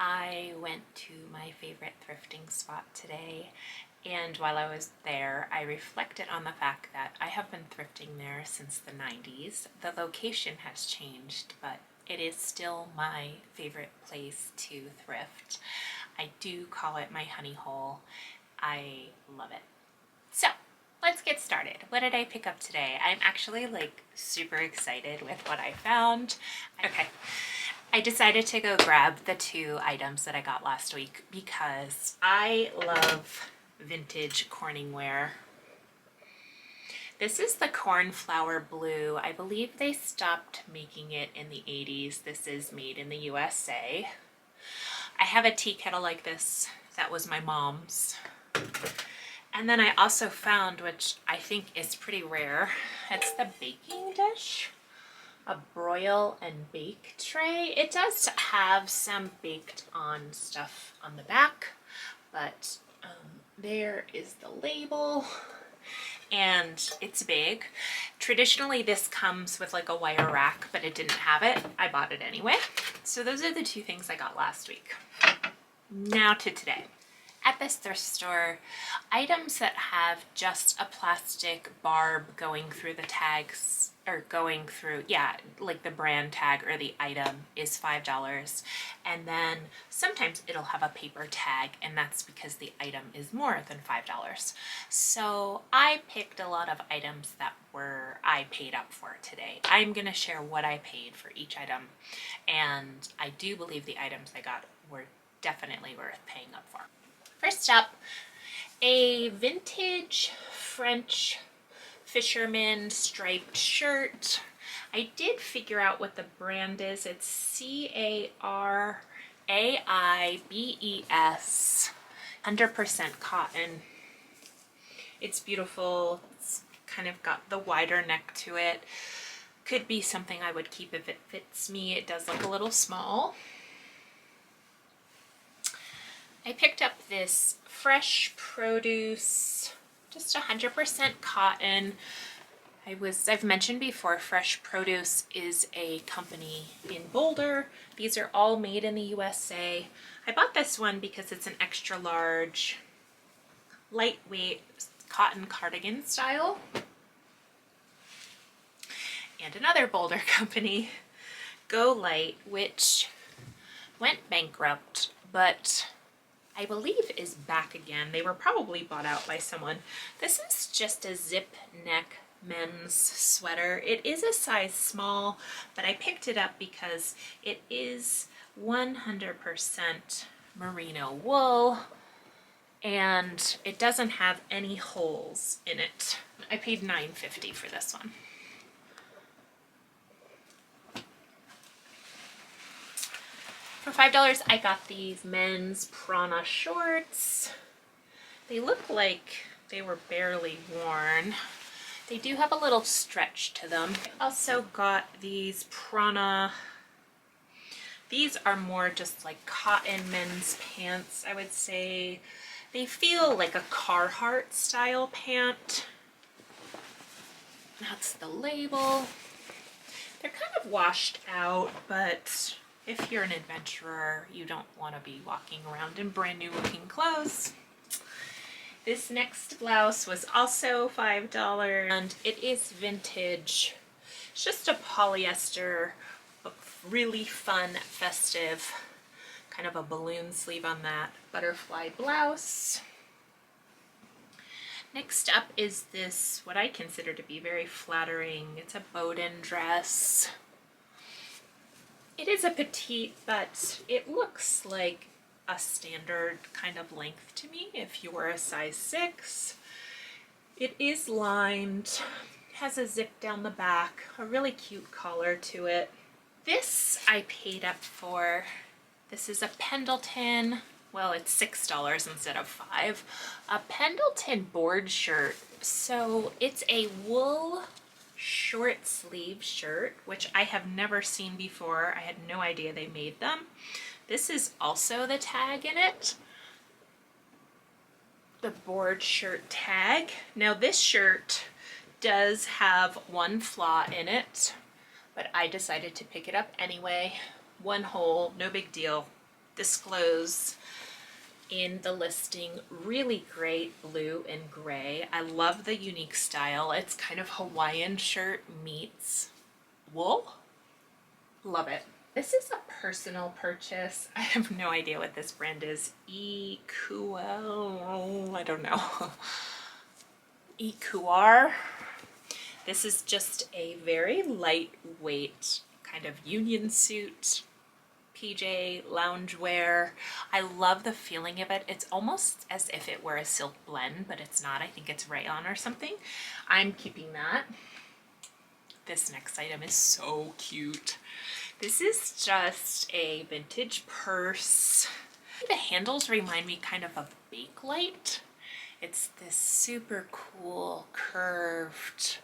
I went to my favorite thrifting spot today, and while I was there, I reflected on the fact that I have been thrifting there since the 90s. The location has changed, but it is still my favorite place to thrift. I do call it my honey hole. I love it. So let's get started. What did I pick up today? I'm actually like super excited with what I found. Okay. I decided to go grab the two items that I got last week because I love vintage Corningware. This is the cornflower blue. I believe they stopped making it in the 80s. This is made in the USA. I have a tea kettle like this. That was my mom's. And then I also found, which I think is pretty rare, it's the baking dish. A broil and bake tray. It does have some baked on stuff on the back, but there is the label, and it's big. Traditionally this comes with like a wire rack, but it didn't have it. I bought it anyway. So those are the two things I got last week. Now to today. At this thrift store, items that have just a plastic barb going through the tags, or going through, yeah, like the brand tag or the item is $5. And then sometimes it'll have a paper tag, and that's because the item is more than $5. So I picked a lot of items that I paid up for today. I'm gonna share what I paid for each item, and I do believe the items I got were definitely worth paying up for. First up, a vintage French fisherman striped shirt. I did figure out what the brand is. It's CARAIBES, 100% cotton. It's beautiful. It's kind of got the wider neck to it. Could be something I would keep if it fits me. It does look a little small. I picked up this fresh produce, just 100% cotton. I've mentioned before, Fresh Produce is a company in Boulder. These are all made in the USA. I bought this one because it's an extra large, lightweight cotton cardigan style. And another Boulder company, Go Light, which went bankrupt, but I believe is back again. They were probably bought out by someone. This is just a zip neck men's sweater. It is a size small, but I picked it up because it is 100% merino wool, and it doesn't have any holes in it. I paid $9.50 for this one. For $5, I got these men's Prana shorts. They look like they were barely worn. They do have a little stretch to them. I also got these Prana. These are more just like cotton men's pants, I would say. They feel like a Carhartt style pant. That's the label. They're kind of washed out, but if you're an adventurer, you don't want to be walking around in brand new looking clothes. This next blouse was also $5, and it is vintage. It's just a polyester, really fun, festive, kind of a balloon sleeve on that butterfly blouse. Next up is this, what I consider to be very flattering. It's a Bowden dress. It is a petite, but it looks like a standard kind of length to me if you were a size 6. It is lined, has a zip down the back, a really cute collar to it. This I paid up for. This is a Pendleton, well, it's $6 instead of $5. A Pendleton board shirt. So it's a wool short sleeve shirt, which I have never seen before. I had no idea they made them. This is also the tag in it. The board shirt tag. Now this shirt does have one flaw in it, but I decided to pick it up anyway. One hole, no big deal. disclose in the listing really great blue and gray. I love the unique style. It's kind of Hawaiian shirt meets wool. Love it. This is a personal purchase. I have no idea what this brand is. EQL, I don't know. EQR. This is just a very lightweight kind of union suit, PJ loungewear. I love the feeling of it. It's almost as if it were a silk blend, but it's not. I think it's rayon or something. I'm keeping that. This next item is so cute. This is just a vintage purse. The handles remind me kind of of Bakelite. It's this super cool curved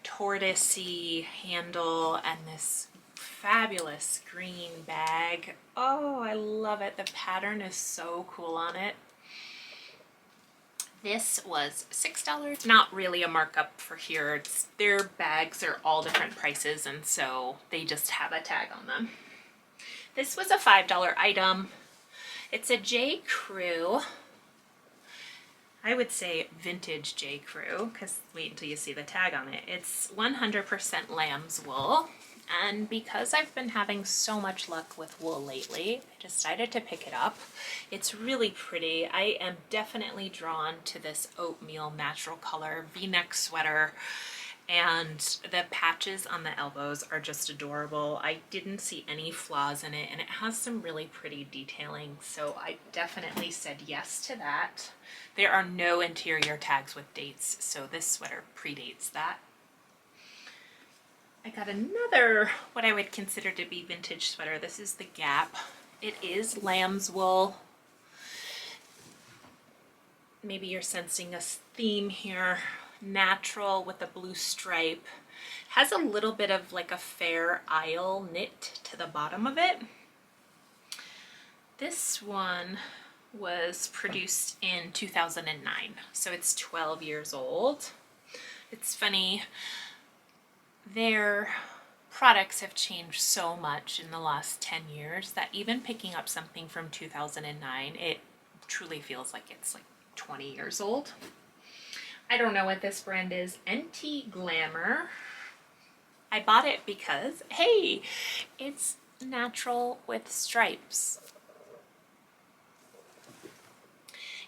tortoisey handle and this fabulous green bag. Oh, I love it. The pattern is so cool on it. This was $6. Not really a markup for here. Their bags are all different prices, and so they just have a tag on them. This was a $5 item. It's a J. Crew. I would say vintage J. Crew, because wait until you see the tag on it. It's 100% lamb's wool. And because I've been having so much luck with wool lately, I decided to pick it up. It's really pretty. I am definitely drawn to this oatmeal natural color V-neck sweater, and the patches on the elbows are just adorable. I didn't see any flaws in it, and it has some really pretty detailing, so I definitely said yes to that. There are no interior tags with dates, so this sweater predates that. I got another, what I would consider to be vintage sweater. This is the Gap. It is lamb's wool. Maybe you're sensing a theme here. Natural with a blue stripe. Has a little bit of like a Fair Isle knit to the bottom of it. This one was produced in 2009, so it's 12 years old. It's funny. Their products have changed so much in the last 10 years that even picking up something from 2009, it truly feels like it's like 20 years old. I don't know what this brand is. Glamour. I bought it because, hey, it's natural with stripes.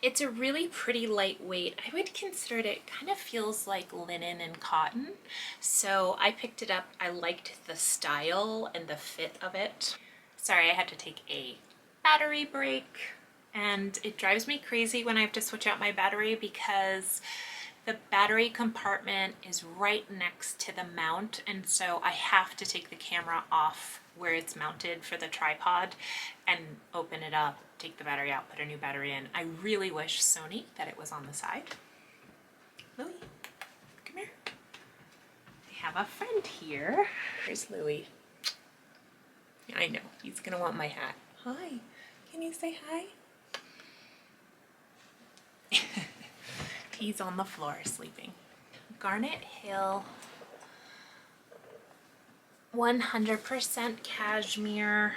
It's a really pretty lightweight. I would consider it kind of feels like linen and cotton. So I picked it up. I liked the style and the fit of it. Sorry, I had to take a battery break, and it drives me crazy when I have to switch out my battery because the battery compartment is right next to the mount, and so I have to take the camera off where it's mounted for the tripod and open it up, take the battery out, put a new battery in. I really wish, Sony, that it was on the side. Louie, come here. I have a friend here. Here's Louie. I know, he's gonna want my hat. Hi, can you say hi? He's on the floor sleeping. Garnet Hill, 100% cashmere.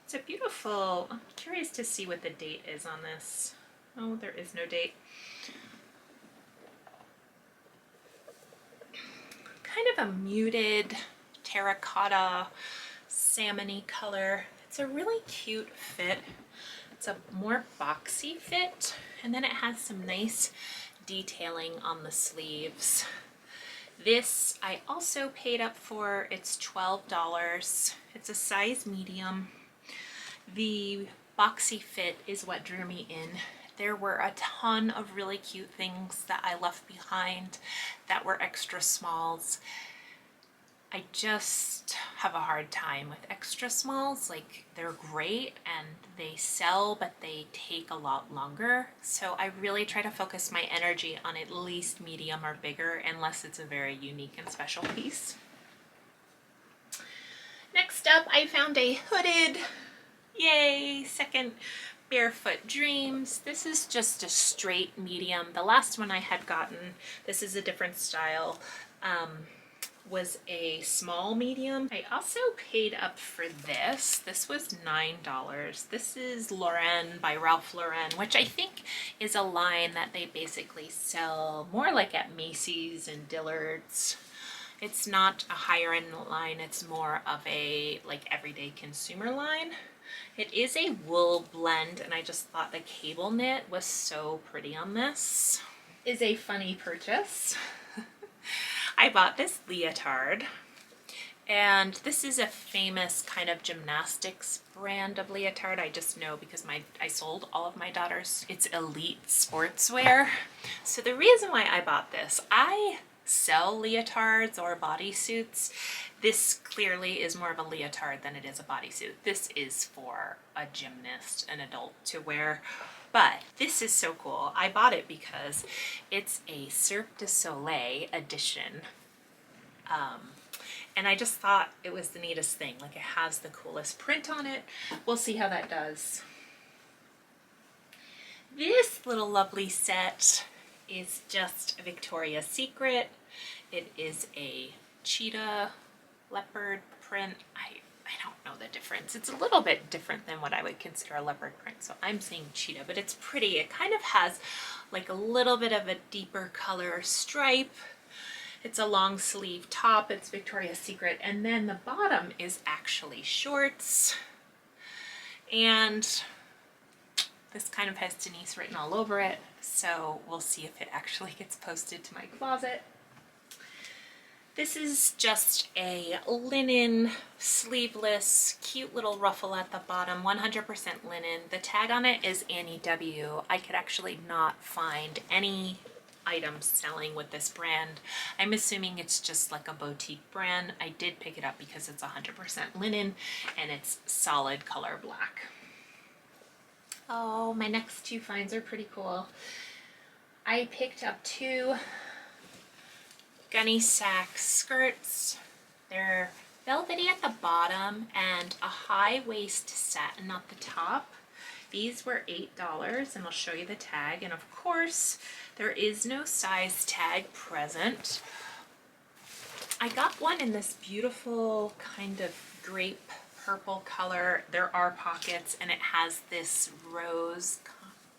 It's a beautiful, I'm curious to see what the date is on this. Oh, there is no date. Kind of a muted terracotta salmon-y color. It's a really cute fit. It's a more boxy fit, and then it has some nice detailing on the sleeves. This I also paid up for. It's $12. It's a size medium. The boxy fit is what drew me in. There were a ton of really cute things that I left behind that were extra smalls. I just have a hard time with extra smalls. Like, they're great and they sell, but they take a lot longer. So I really try to focus my energy on at least medium or bigger, unless it's a very unique and special piece. Next up, I found a hooded, yay, second Barefoot Dreams. This is just a straight medium. The last one I had gotten, this is a different style, was a small medium. I also paid up for this. This was $9. This is Lauren by Ralph Lauren, which I think is a line that they basically sell more like at Macy's and Dillard's. It's not a higher end line, it's more of a like everyday consumer line. It is a wool blend, and I just thought the cable knit was so pretty on this. Is a funny purchase. I bought this leotard, and this is a famous kind of gymnastics brand of leotard. I just know because I sold all of my daughters. It's Elite Sportswear. So the reason why I bought this, I sell leotards or bodysuits. This clearly is more of a leotard than it is a bodysuit. This is for a gymnast, an adult to wear. But this is so cool. I bought it because it's a Cirque du Soleil edition. And I just thought it was the neatest thing. Like, it has the coolest print on it. We'll see how that does. This little lovely set is just Victoria's Secret. It is a cheetah leopard print. I don't know the difference. It's a little bit different than what I would consider a leopard print, so I'm saying cheetah, but it's pretty. It kind of has like a little bit of a deeper color stripe. It's a long sleeve top. It's Victoria's Secret, and then the bottom is actually shorts. And this kind of has Denise written all over it, so we'll see if it actually gets posted to my closet. This is just a linen, sleeveless, cute little ruffle at the bottom, 100% linen. The tag on it is Annie W. I could actually not find any items selling with this brand. I'm assuming it's just like a boutique brand. I did pick it up because it's 100% linen and it's solid color black. Oh, my next two finds are pretty cool. I picked up two Gunny Sack skirts. They're velvety at the bottom and a high waist satin at the top. These were $8, and I'll show you the tag. And of course, there is no size tag present. I got one in this beautiful kind of grape purple color. There are pockets, and it has this rose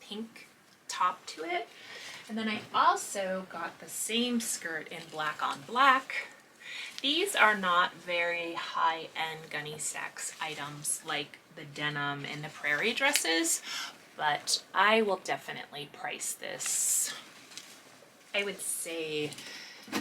pink top to it. And then I also got the same skirt in black on black. These are not very high-end Gunny Sacks items like the denim and the prairie dresses, but I will definitely price this, I would say,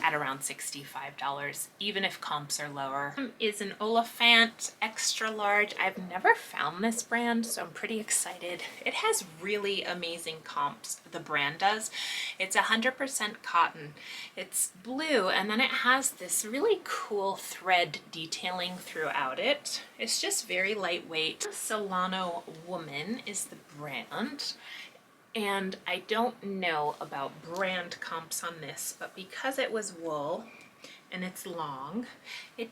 at around $65, even if comps are lower. Is an Oliphant extra large. I've never found this brand, so I'm pretty excited. It has really amazing comps, the brand does. It's 100% cotton. It's blue, and then it has this really cool thread detailing throughout it. It's just very lightweight. Solano Woman is the brand. And I don't know about brand comps on this, but because it was wool and it's long, it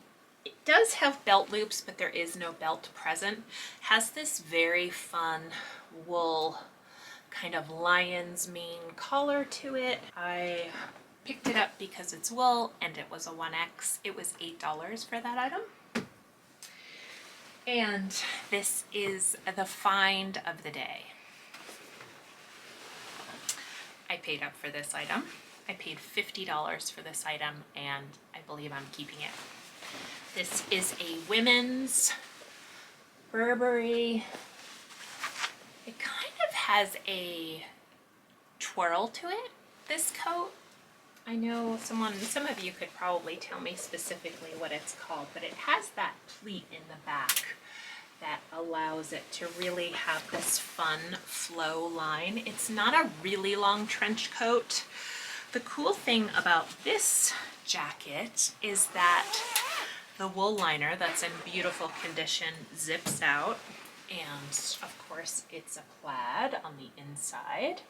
does have belt loops, but there is no belt present. It has this very fun wool kind of lion's mane collar to it. I picked it up because it's wool and it was a 1X. It was $8 for that item. And this is the find of the day. I paid up for this item. I paid $50 for this item, and I believe I'm keeping it. This is a women's Burberry. It kind of has a twirl to it, this coat. I know some of you could probably tell me specifically what it's called, but it has that pleat in the back that allows it to really have this fun flow line. It's not a really long trench coat. The cool thing about this jacket is that the wool liner that's in beautiful condition zips out, and of course it's a plaid on the inside.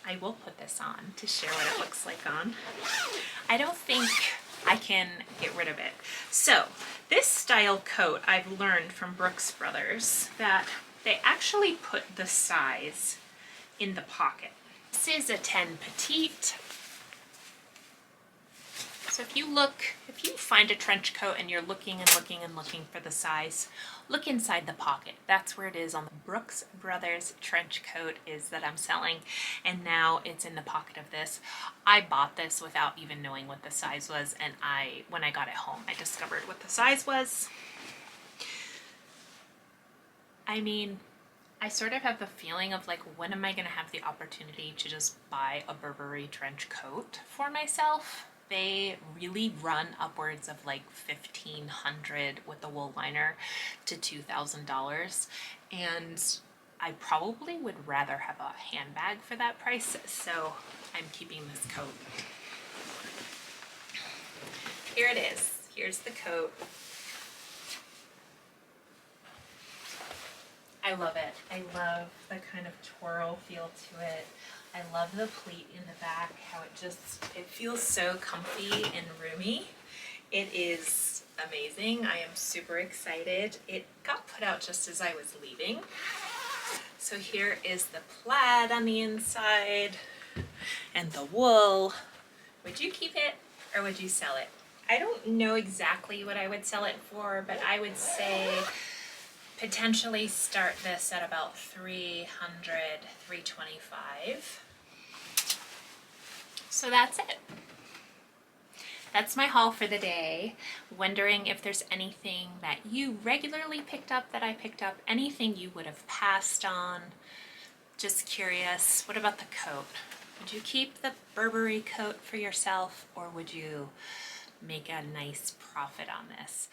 I will put this on to share what it looks like on. I don't think I can get rid of it. So this style coat, I've learned from Brooks Brothers that they actually put the size in the pocket. This is a 10 petite. So if you find a trench coat and you're looking and looking and looking for the size, look inside the pocket. That's where it is on the Brooks Brothers trench coat is that I'm selling, and now it's in the pocket of this. I bought this without even knowing what the size was, and when I got it home, I discovered what the size was. I mean, I sort of have the feeling of like, when am I going to have the opportunity to just buy a Burberry trench coat for myself? They really run upwards of like $1,500 with the wool liner to $2,000, and I probably would rather have a handbag for that price, so I'm keeping this coat. Here it is. Here's the coat. I love it. I love the kind of twirl feel to it. I love the pleat in the back, how it feels so comfy and roomy. It is amazing. I am super excited. It got put out just as I was leaving. So here is the plaid on the inside and the wool. Would you keep it or would you sell it? I don't know exactly what I would sell it for, but I would say potentially start this at about $300, $325. So that's it. That's my haul for the day. Wondering if there's anything that you regularly picked up that I picked up, anything you would have passed on. Just curious. What about the coat? Would you keep the Burberry coat for yourself, or would you make a nice profit on this?